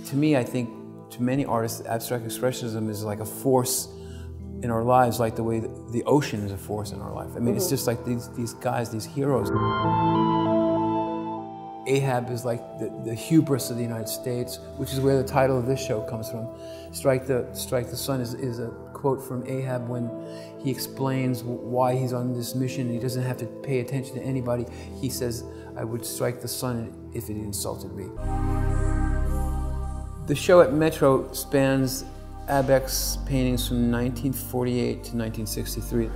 To me, I think, to many artists, abstract expressionism is like a force in our lives, like the way the ocean is a force in our life. I mean, it's just like these guys, these heroes. Ahab is like the hubris of the United States, which is where the title of this show comes from. Strike the Sun is a quote from Ahab when he explains why he's on this mission. He doesn't have to pay attention to anybody. He says, I would strike the sun if it insulted me. The show at Metro spans Abeck's paintings from 1948 to 1963.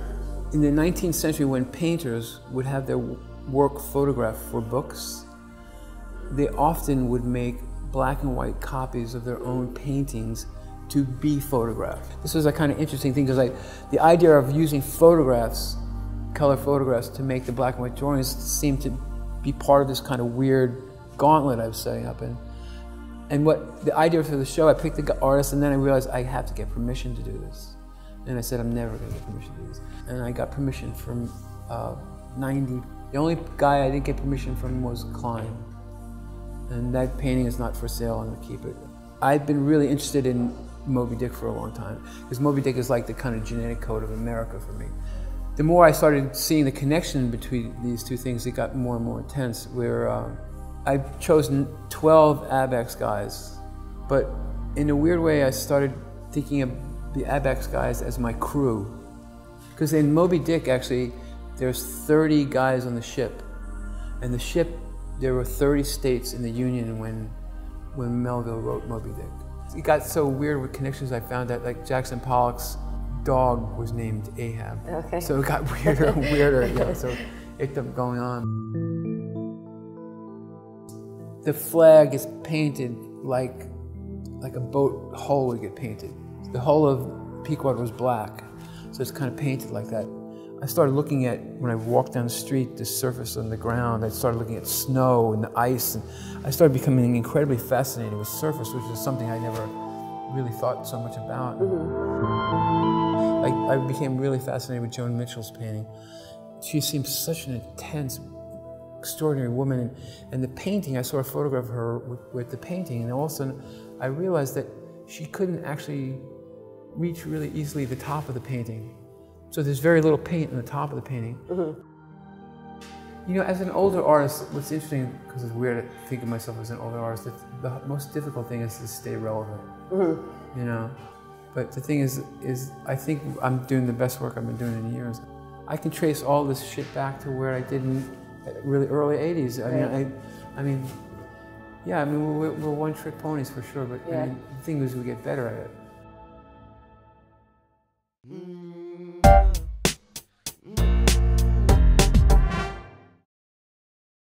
In the 19th century, when painters would have their work photographed for books, they often would make black and white copies of their own paintings to be photographed. This was a kind of interesting thing, because the idea of using photographs, color photographs, to make the black and white drawings seemed to be part of this kind of weird gauntlet I was setting up. And what the idea for the show, I picked the artist, and then I realized I have to get permission to do this. And I said, I'm never going to get permission to do this. And I got permission from 90. The only guy I didn't get permission from was Klein. And that painting is not for sale, I'm going to keep it. I've been really interested in Moby Dick for a long time, because Moby Dick is like the kind of genetic code of America for me. The more I started seeing the connection between these two things, it got more and more intense, where I've chosen 12 Abeck's guys, but in a weird way I started thinking of the Abeck's guys as my crew. Because in Moby Dick, actually, there's 30 guys on the ship, and the ship, there were 30 states in the Union when Melville wrote Moby Dick. It got so weird with connections, I found that like Jackson Pollock's dog was named Ahab. Okay. So it got weirder and weirder, yeah, so it kept going on. The flag is painted like a boat hull would get painted. The hull of Pequod was black, so it's kind of painted like that. I started looking at, when I walked down the street, the surface on the ground, I started looking at snow and the ice, and I started becoming incredibly fascinated with surface, which is something I never really thought so much about. I became really fascinated with Joan Mitchell's painting. She seemed such an intense, extraordinary woman, and the painting, I saw a photograph of her with the painting, and all of a sudden I realized that she couldn't actually reach really easily the top of the painting. So there's very little paint on the top of the painting. You know, as an older artist, what's interesting, because it's weird to think of myself as an older artist, the most difficult thing is to stay relevant, you know? But the thing is I think I'm doing the best work I've been doing in years. I can trace all this shit back to where I did in really early 80s. I mean, yeah, I mean, we're one-trick ponies for sure, but I mean, the thing is we get better at it.